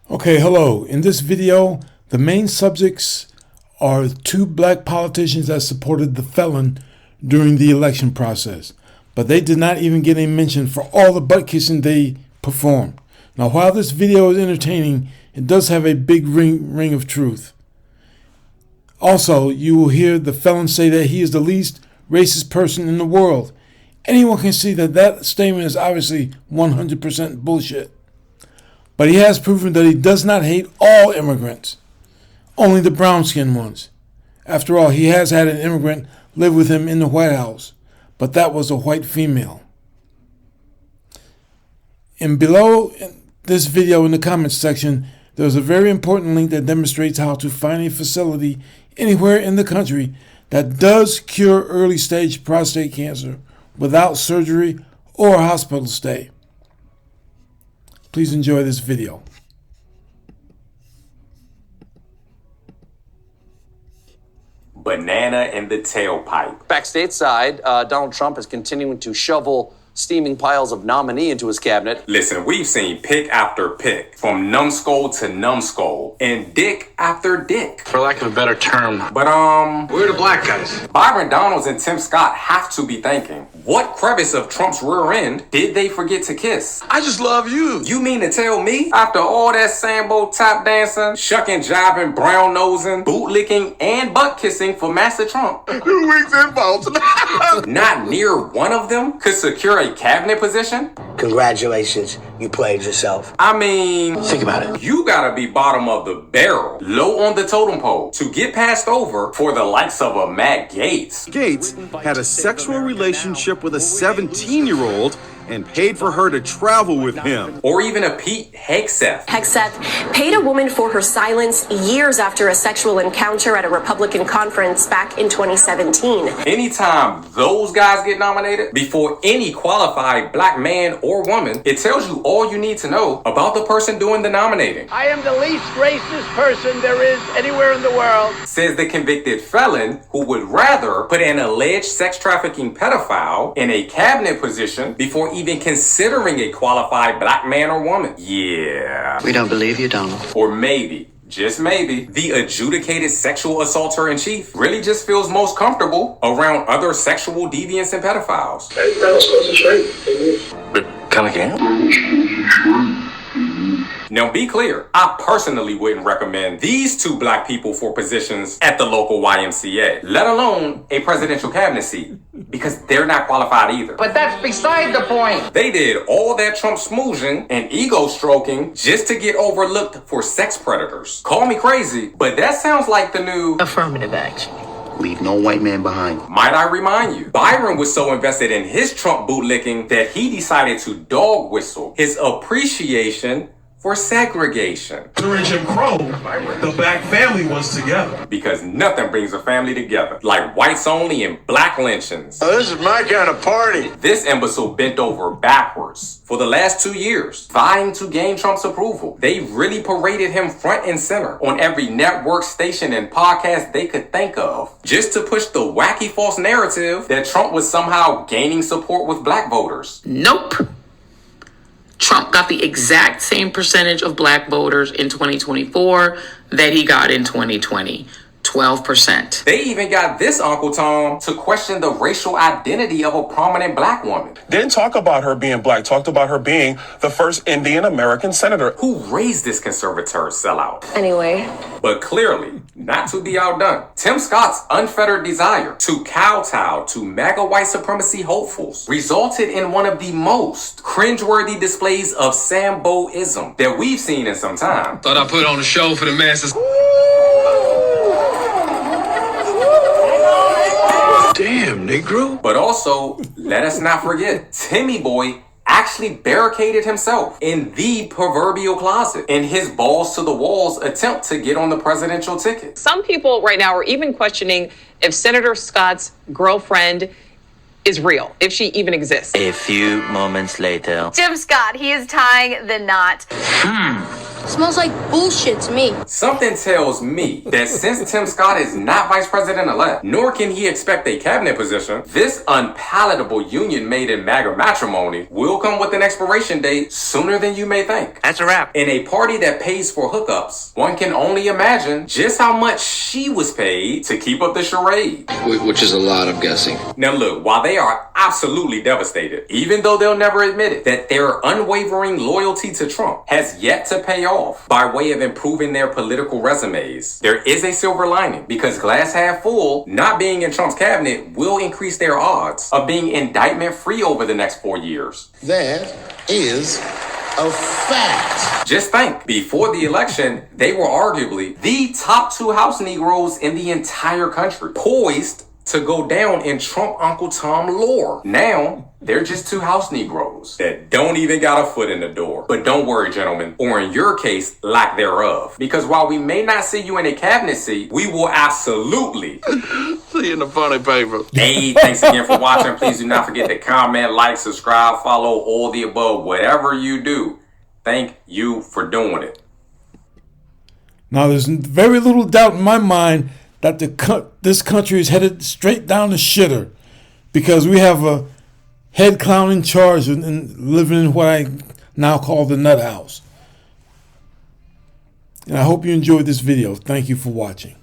Okay, hello. In this video, the main subjects are two black politicians that supported the felon during the election process, but they did not even get a mention for all the butt kissing they performed. Now, while this video is entertaining, it does have a big ring of truth. Also, you will hear the felon say that he is the least racist person in the world. Anyone can see that that statement is obviously 100% bullshit. But he has proven that he does not hate all immigrants, only the brown-skinned ones. After all, he has had an immigrant live with him in the White House, but that was a white female. And below this video in the comments section, there's a very important link that demonstrates how to find a facility anywhere in the country that does cure early-stage prostate cancer without surgery or hospital stay. Please enjoy this video. Banana in the tailpipe. Back stateside, Donald Trump is continuing to shovel steaming piles of nominee into his cabinet. Listen, we've seen pick after pick, from numbskull to numbskull, and dick after dick. For lack of a better term. But we're the black guys. Byron Donalds and Tim Scott have to be thinking, what crevice of Trump's rear end did they forget to kiss? I just love you. You mean to tell me, after all that sambo tap dancing, shucking, jiving, brown nosing, boot licking, and butt kissing for Master Trump, 2 weeks in vault. not near one of them could secure a cabinet position? Congratulations, you played yourself. I mean, Think about it. you gotta be bottom of the barrel, low on the totem pole, to get passed over for the likes of a Matt Gaetz. Gates had a sexual relationship with a 17-year-old and paid for her to travel with him. Or even a Pete Hegseth. Hegseth paid a woman for her silence years after a sexual encounter at a Republican conference back in 2017. Anytime those guys get nominated, before any qualified black man or woman, it tells you all you need to know about the person doing the nominating. I am the least racist person there is anywhere in the world. Says the convicted felon who would rather put an alleged sex trafficking pedophile in a cabinet position before even considering a qualified black man or woman. Yeah. We don't believe you, Donald. Or maybe, just maybe, the adjudicated sexual assaulter in chief really just feels most comfortable around other sexual deviants and pedophiles. But kind of can. Now be clear, I personally wouldn't recommend these two black people for positions at the local YMCA, let alone a presidential cabinet seat, because they're not qualified either. But that's beside the point. They did all that Trump smoozing and ego stroking just to get overlooked for sex predators. Call me crazy, but that sounds like the new Affirmative action. Leave no white man behind. Might I remind you, Byron was so invested in his Trump bootlicking that he decided to dog whistle his appreciation for segregation. During Jim Crow, the black family was together. Because nothing brings a family together like whites only and black lynchings. Oh, this is my kind of party. This imbecile bent over backwards for the last 2 years, vying to gain Trump's approval. They really paraded him front and center on every network, station, and podcast they could think of, just to push the wacky false narrative that Trump was somehow gaining support with black voters. Nope. Trump got the exact same percentage of black voters in 2024 that he got in 2020. 12%. They even got this Uncle Tom to question the racial identity of a prominent black woman. Didn't talk about her being black, talked about her being the first Indian American senator. Who raised this conservative sellout? Anyway. But clearly, not to be outdone, Tim Scott's unfettered desire to kowtow to MAGA white supremacy hopefuls resulted in one of the most cringeworthy displays of Samboism that we've seen in some time. Thought I put on a show for the masses. Damn, Negro. But also, let us not forget, Timmy Boy actually barricaded himself in the proverbial closet in his balls to the walls attempt to get on the presidential ticket. Some people right now are even questioning if Senator Scott's girlfriend is real, if she even exists. A few moments later. Jim Scott, he is tying the knot. Smells like bullshit to me. Something tells me that since Tim Scott is not vice president-elect, nor can he expect a cabinet position, this unpalatable union made in MAGA matrimony will come with an expiration date sooner than you may think. That's a wrap. In a party that pays for hookups, one can only imagine just how much she was paid to keep up the charade. Which is a lot, I'm guessing. Now look, while they are absolutely devastated, even though they'll never admit it, that their unwavering loyalty to Trump has yet to pay off by way of improving their political resumes, there is a silver lining, because glass half full, not being in Trump's cabinet will increase their odds of being indictment free over the next 4 years. That is a fact. Just think, before the election, they were arguably the top 2 House Negroes in the entire country, poised to go down in Trump Uncle Tom lore. Now, they're just 2 House Negroes that don't even got a foot in the door. But don't worry, gentlemen, or in your case, lack thereof. Because while we may not see you in a cabinet seat, we will absolutely see you in the funny paper. Hey, thanks again for watching. Please do not forget to comment, like, subscribe, follow, all the above. Whatever you do, thank you for doing it. Now, there's very little doubt in my mind that this country is headed straight down the shitter, because we have a head clown in charge and living in what I now call the nut house. And I hope you enjoyed this video. Thank you for watching.